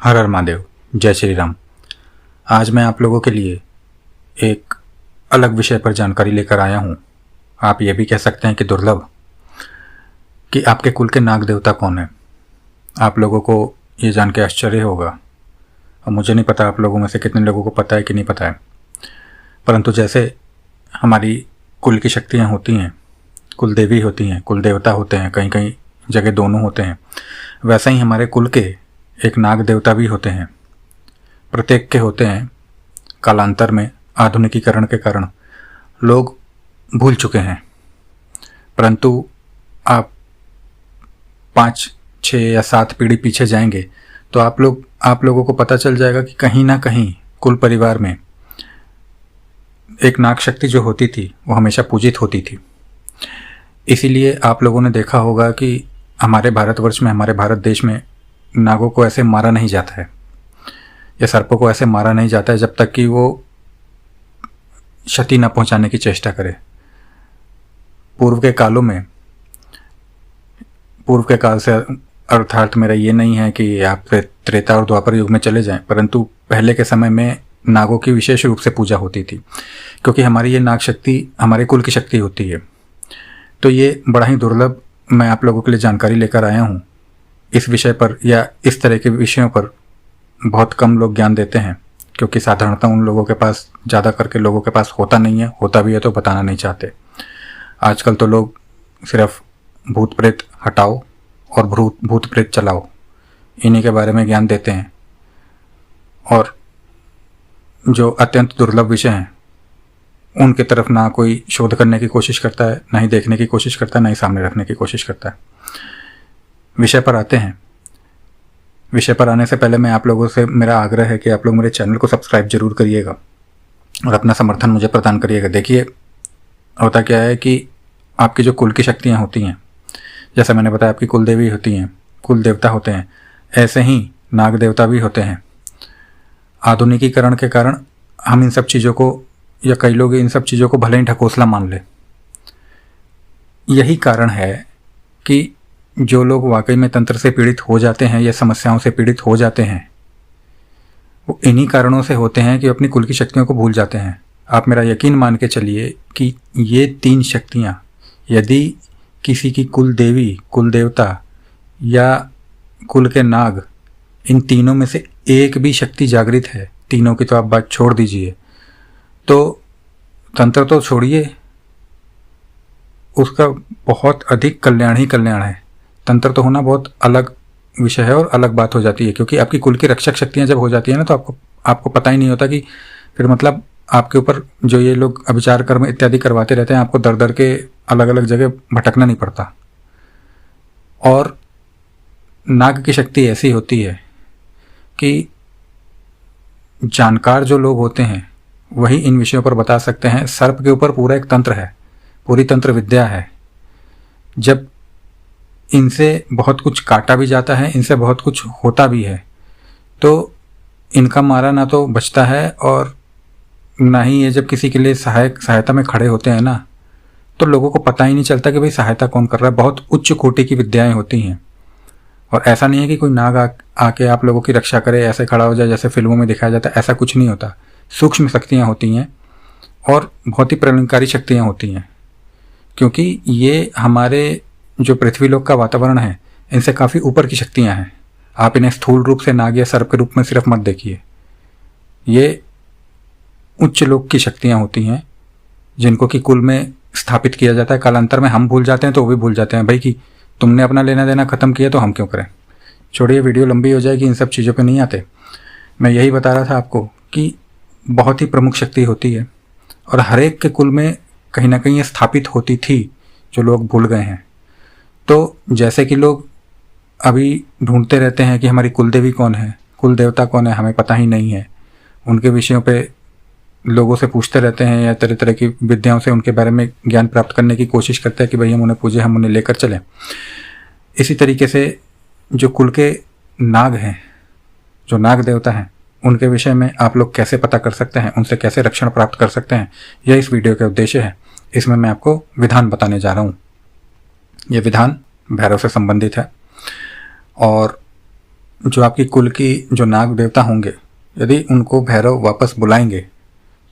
हर हर महादेव, जय श्री राम। आज मैं आप लोगों के लिए एक अलग विषय पर जानकारी लेकर आया हूँ। आप ये भी कह सकते हैं कि दुर्लभ, कि आपके कुल के नाग देवता कौन है। आप लोगों को ये जान के आश्चर्य होगा, और मुझे नहीं पता आप लोगों में से कितने लोगों को पता है कि नहीं पता है। परंतु जैसे हमारी कुल की शक्तियाँ होती हैं, कुल देवी होती हैं, कुल देवता होते हैं, कहीं कहीं जगह दोनों होते हैं, वैसा ही हमारे कुल के एक नाग देवता भी होते हैं। प्रत्येक के होते हैं। कालांतर में आधुनिकीकरण के कारण लोग भूल चुके हैं, परंतु आप 5, 6 या 7 पीढ़ी पीछे जाएंगे तो आप लोगों को पता चल जाएगा कि कहीं ना कहीं कुल परिवार में एक नाग शक्ति जो होती थी वो हमेशा पूजित होती थी। इसीलिए आप लोगों ने देखा होगा कि हमारे भारतवर्ष में, हमारे भारत देश में नागों को ऐसे मारा नहीं जाता है, या सर्पों को ऐसे मारा नहीं जाता है जब तक कि वो क्षति न पहुंचाने की चेष्टा करे। पूर्व के काल से अर्थात मेरा ये नहीं है कि आप त्रेता और द्वापर युग में चले जाएं, परंतु पहले के समय में नागों की विशेष रूप से पूजा होती थी, क्योंकि हमारी ये नाग शक्ति हमारे कुल की शक्ति होती है। तो ये बड़ा ही दुर्लभ मैं आप लोगों के लिए जानकारी लेकर आया हूँ। इस विषय पर या इस तरह के विषयों पर बहुत कम लोग ज्ञान देते हैं, क्योंकि साधारणतः उन लोगों के पास, ज़्यादा करके लोगों के पास होता नहीं है, होता भी है तो बताना नहीं चाहते। आजकल तो लोग सिर्फ भूत प्रेत हटाओ और भूत प्रेत चलाओ, इन्हीं के बारे में ज्ञान देते हैं, और जो अत्यंत दुर्लभ विषय हैं उनकी तरफ ना कोई शोध करने की कोशिश करता है, ना ही देखने की कोशिश करता है, ना ही सामने रखने की कोशिश करता है। विषय पर आते हैं। विषय पर आने से पहले मैं आप लोगों से, मेरा आग्रह है कि आप लोग मेरे चैनल को सब्सक्राइब जरूर करिएगा और अपना समर्थन मुझे प्रदान करिएगा। देखिए, होता क्या है कि आपकी जो कुल की शक्तियाँ होती हैं, जैसे मैंने बताया आपकी कुल देवी होती हैं, कुल देवता होते हैं, ऐसे ही नाग देवता भी होते हैं। आधुनिकीकरण के कारण हम इन सब चीज़ों को, या कई लोग इन सब चीज़ों को भले ही ढकोसला मान ले। यही कारण है कि जो लोग वाकई में तंत्र से पीड़ित हो जाते हैं या समस्याओं से पीड़ित हो जाते हैं, वो इन्हीं कारणों से होते हैं कि अपनी कुल की शक्तियों को भूल जाते हैं। आप मेरा यकीन मान के चलिए कि ये 3 शक्तियाँ, यदि किसी की कुल देवी, कुल देवता या कुल के नाग, इन तीनों में से एक भी शक्ति जागृत है, तीनों की तो आप बात छोड़ दीजिए, तो तंत्र तो छोड़िए, उसका बहुत अधिक कल्याण ही कल्याण है। तंत्र तो होना बहुत अलग विषय है और अलग बात हो जाती है, क्योंकि आपकी कुल की रक्षक शक्तियां जब हो जाती है ना, तो आपको पता ही नहीं होता कि फिर मतलब आपके ऊपर जो ये लोग अभिचार कर्म इत्यादि करवाते रहते हैं, आपको दर दर के अलग अलग जगह भटकना नहीं पड़ता। और नाग की शक्ति ऐसी होती है कि जानकार जो लोग होते हैं वही इन विषयों पर बता सकते हैं। सर्प के ऊपर पूरा एक तंत्र है, पूरी तंत्र विद्या है। जब इनसे बहुत कुछ काटा भी जाता है, इनसे बहुत कुछ होता भी है, तो इनका मारा ना तो बचता है, और ना ही ये जब किसी के लिए सहायता में खड़े होते हैं ना, तो लोगों को पता ही नहीं चलता कि भाई सहायता कौन कर रहा है। बहुत उच्च कोटि की विद्याएं होती हैं, और ऐसा नहीं है कि कोई नाग आके आप लोगों की रक्षा करे, ऐसे खड़ा हो जाए जैसे फिल्मों में दिखाया जाता है, ऐसा कुछ नहीं होता। सूक्ष्म शक्तियाँ होती हैं और बहुत ही प्रलंकारी शक्तियाँ होती हैं, क्योंकि ये हमारे जो पृथ्वीलोक का वातावरण है, इनसे काफ़ी ऊपर की शक्तियाँ हैं। आप इन्हें स्थूल रूप से नाग या सर्प के रूप में सिर्फ मत देखिए। ये उच्च लोक की शक्तियाँ होती हैं, जिनको कि कुल में स्थापित किया जाता है। कालांतर में हम भूल जाते हैं, तो वो भी भूल जाते हैं भाई कि तुमने अपना लेना देना ख़त्म किया तो हम क्यों करें। छोड़िए, वीडियो लंबी हो जाएगी, इन सब चीज़ों पे नहीं आते। मैं यही बता रहा था आपको कि बहुत ही प्रमुख शक्ति होती है, और हर एक के कुल में कहीं ना कहीं स्थापित होती थी, जो लोग भूल गए हैं। तो जैसे कि लोग अभी ढूंढते रहते हैं कि हमारी कुल देवी कौन है, कुल देवता कौन है, हमें पता ही नहीं है। उनके विषयों पे लोगों से पूछते रहते हैं, या तरह तरह की विद्याओं से उनके बारे में ज्ञान प्राप्त करने की कोशिश करते हैं कि भाई हम उन्हें पूजे, हम उन्हें लेकर चलें। इसी तरीके से जो कुल के नाग हैं, जो नाग देवता हैं, उनके विषय में आप लोग कैसे पता कर सकते हैं, उनसे कैसे रक्षण प्राप्त कर सकते हैं, यह इस वीडियो का उद्देश्य है। इसमें मैं आपको विधान बताने जा रहा हूँ। ये विधान भैरव से संबंधित है, और जो आपकी कुल की जो नाग देवता होंगे, यदि उनको भैरव वापस बुलाएंगे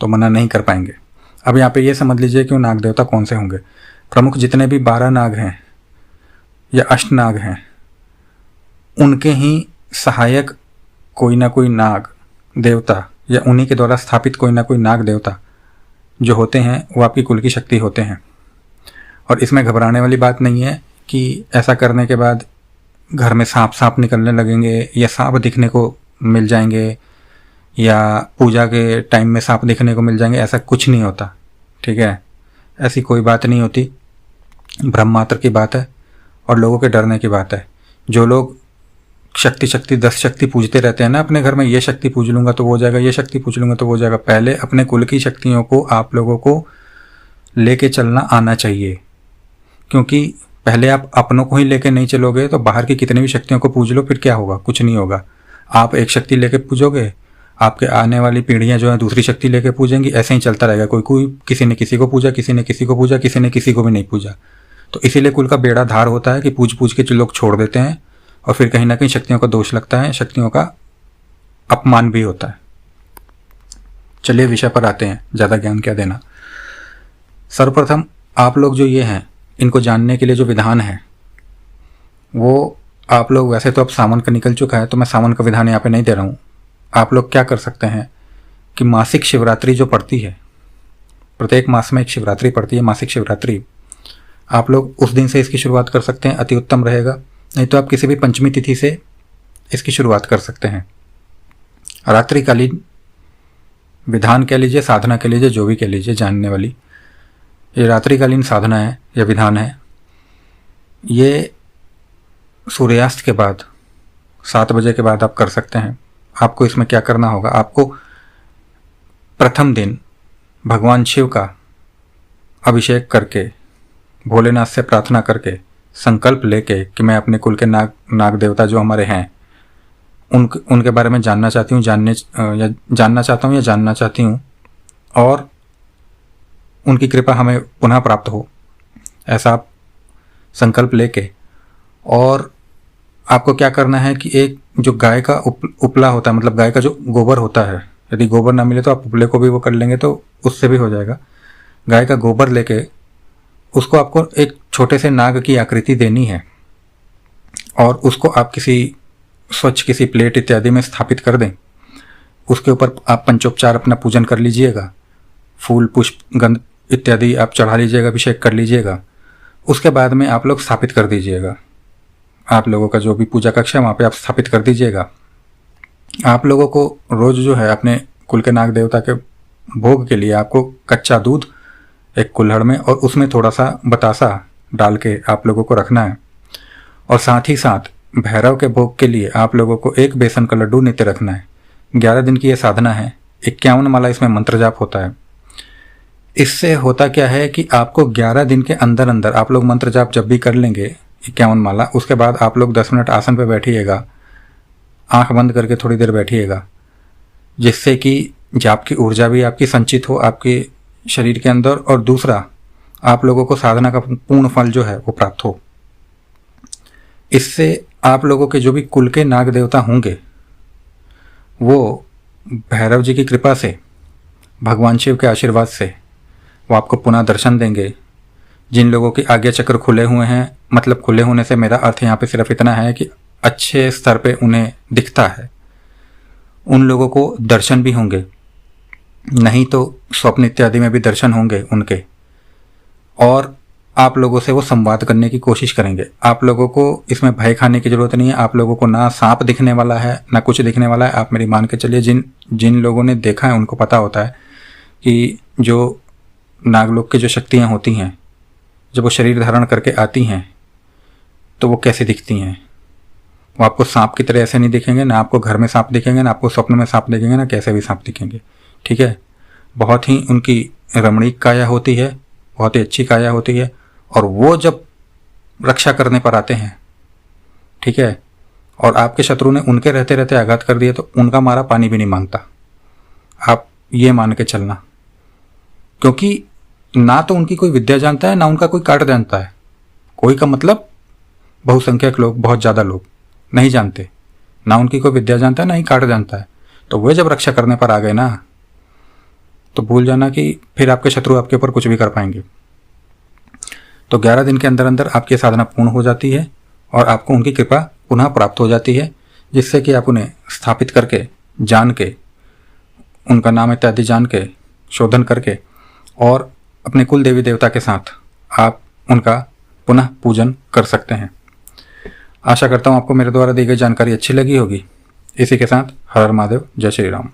तो मना नहीं कर पाएंगे। अब यहाँ पे ये समझ लीजिए कि वो नाग देवता कौन से होंगे। प्रमुख जितने भी 12 नाग हैं या अष्टनाग हैं, उनके ही सहायक कोई ना कोई नाग देवता या उन्हीं के द्वारा स्थापित कोई ना कोई नाग देवता जो होते हैं वो आपकी कुल की शक्ति होते हैं। और इसमें घबराने वाली बात नहीं है कि ऐसा करने के बाद घर में सांप निकलने लगेंगे या सांप दिखने को मिल जाएंगे या पूजा के टाइम में सांप दिखने को मिल जाएंगे, ऐसा कुछ नहीं होता। ठीक है, ऐसी कोई बात नहीं होती, भ्रम मात्र की बात है और लोगों के डरने की बात है। जो लोग शक्ति 10 शक्ति पूजते रहते हैं ना अपने घर में, ये शक्ति पूज लूंगा तो वो हो जाएगा, ये शक्ति पूज लूंगा तो वो हो जाएगा। पहले अपने कुल की शक्तियों को आप लोगों को लेके चलना आना चाहिए, क्योंकि पहले आप अपनों को ही लेके नहीं चलोगे तो बाहर की कितनी भी शक्तियों को पूज लो, फिर क्या होगा? कुछ नहीं होगा। आप एक शक्ति लेके पूजोगे, आपके आने वाली पीढ़ियां जो है दूसरी शक्ति लेके पूजेंगी, ऐसे ही चलता रहेगा। कोई किसी ने किसी को पूजा, किसी ने किसी को पूजा, किसी ने किसी को भी नहीं पूजा। तो इसीलिए कुल का बेड़ा धार होता है कि पूज के लोग छोड़ देते हैं और फिर कहीं ना कहीं शक्तियों का दोष लगता है, शक्तियों का अपमान भी होता है। चलिए विषय पर आते हैं, ज़्यादा ज्ञान क्या देना। सर्वप्रथम आप लोग जो ये हैं, इनको जानने के लिए जो विधान है वो आप लोग, वैसे तो अब सावन का निकल चुका है तो मैं सावन का विधान यहाँ पे नहीं दे रहा हूँ। आप लोग क्या कर सकते हैं कि मासिक शिवरात्रि जो पड़ती है, प्रत्येक मास में एक शिवरात्रि पड़ती है, मासिक शिवरात्रि, आप लोग उस दिन से इसकी शुरुआत कर सकते हैं, अति उत्तम रहेगा। नहीं तो आप किसी भी पंचमी तिथि से इसकी शुरुआत कर सकते हैं। रात्रिकालीन विधान कह लीजिए, साधना कह लीजिए, जो भी कह लीजिए, जानने वाली ये रात्रिकालीन साधना है या विधान है। ये सूर्यास्त के बाद 7 बजे के बाद आप कर सकते हैं। आपको इसमें क्या करना होगा, आपको प्रथम दिन भगवान शिव का अभिषेक करके, भोलेनाथ से प्रार्थना करके, संकल्प लेके कि मैं अपने कुल के नाग देवता जो हमारे हैं उनके बारे में जानना चाहती हूँ, जानना चाहती हूँ और उनकी कृपा हमें पुनः प्राप्त हो, ऐसा आप संकल्प लेके। और आपको क्या करना है कि एक जो गाय का उपला होता है, मतलब गाय का जो गोबर होता है, यदि गोबर ना मिले तो आप उपले को भी वो कर लेंगे तो उससे भी हो जाएगा। गाय का गोबर लेके उसको आपको एक छोटे से नाग की आकृति देनी है और उसको आप स्वच्छ किसी प्लेट इत्यादि में स्थापित कर दें। उसके ऊपर आप पंचोपचार अपना पूजन कर लीजिएगा, फूल पुष्प गंध इत्यादि आप चढ़ा लीजिएगा, अभिषेक कर लीजिएगा। उसके बाद में आप लोग स्थापित कर दीजिएगा, आप लोगों का जो भी पूजा कक्ष है वहाँ पे आप स्थापित कर दीजिएगा। आप लोगों को रोज जो है अपने कुल के नाग देवता के भोग के लिए आपको कच्चा दूध एक कुल्हड़ में और उसमें थोड़ा सा बतासा डाल के आप लोगों को रखना है। और साथ ही साथ भैरव के भोग के लिए आप लोगों को एक बेसन का लड्डू नित्य रखना है। 11 दिन की ये साधना है, 51 माला इसमें मंत्र जाप होता है। इससे होता क्या है कि आपको 11 दिन के अंदर अंदर आप लोग मंत्र जाप जब भी कर लेंगे 51 माला, उसके बाद आप लोग 10 मिनट आसन पर बैठिएगा, आंख बंद करके थोड़ी देर बैठिएगा, जिससे कि जाप की ऊर्जा भी आपकी संचित हो आपके शरीर के अंदर, और दूसरा आप लोगों को साधना का पूर्ण फल जो है वो प्राप्त हो। इससे आप लोगों के जो भी कुल के नाग देवता होंगे वो भैरव जी की कृपा से, भगवान शिव के आशीर्वाद से वो आपको पुनः दर्शन देंगे। जिन लोगों की आज्ञा चक्र खुले हुए हैं, मतलब खुले होने से मेरा अर्थ यहाँ पे सिर्फ इतना है कि अच्छे स्तर पे उन्हें दिखता है, उन लोगों को दर्शन भी होंगे, नहीं तो स्वप्न इत्यादि में भी दर्शन होंगे उनके, और आप लोगों से वो संवाद करने की कोशिश करेंगे। आप लोगों को इसमें भय खाने की जरूरत नहीं है। आप लोगों को ना सांप दिखने वाला है ना कुछ दिखने वाला है। आप मेरी मान के चलिए, जिन लोगों ने देखा है उनको पता होता है कि जो नागलोक की जो शक्तियाँ होती हैं, जब वो शरीर धारण करके आती हैं तो वो कैसे दिखती हैं। वो आपको सांप की तरह ऐसे नहीं दिखेंगे, ना आपको घर में सांप दिखेंगे, ना आपको स्वप्न में सांप दिखेंगे, ना कैसे भी सांप दिखेंगे। ठीक है, बहुत ही उनकी रमणीक काया होती है, बहुत ही अच्छी काया होती है, और वो जब रक्षा करने पर आते हैं, ठीक है, और आपके शत्रु ने उनके रहते रहते आघात कर दिए तो उनका मारा पानी भी नहीं मांगता। आप ये मान के चलना, क्योंकि ना तो उनकी कोई विद्या जानता है, ना उनका कोई काट जानता है। कोई का मतलब बहुसंख्यक लोग, बहुत ज़्यादा लोग नहीं जानते, ना उनकी कोई विद्या जानता है, ना ही काट जानता है। तो वे जब रक्षा करने पर आ गए ना, तो भूल जाना कि फिर आपके शत्रु आपके ऊपर कुछ भी कर पाएंगे। तो 11 दिन के अंदर अंदर आपकी साधना पूर्ण हो जाती है और आपको उनकी कृपा पुनः प्राप्त हो जाती है, जिससे कि आप उन्हें स्थापित करके, जान के, उनका नाम इत्यादि जान के, शोधन करके और अपने कुल देवी देवता के साथ आप उनका पुनः पूजन कर सकते हैं। आशा करता हूँ आपको मेरे द्वारा दी गई जानकारी अच्छी लगी होगी। इसी के साथ हर हर महादेव, जय श्री राम।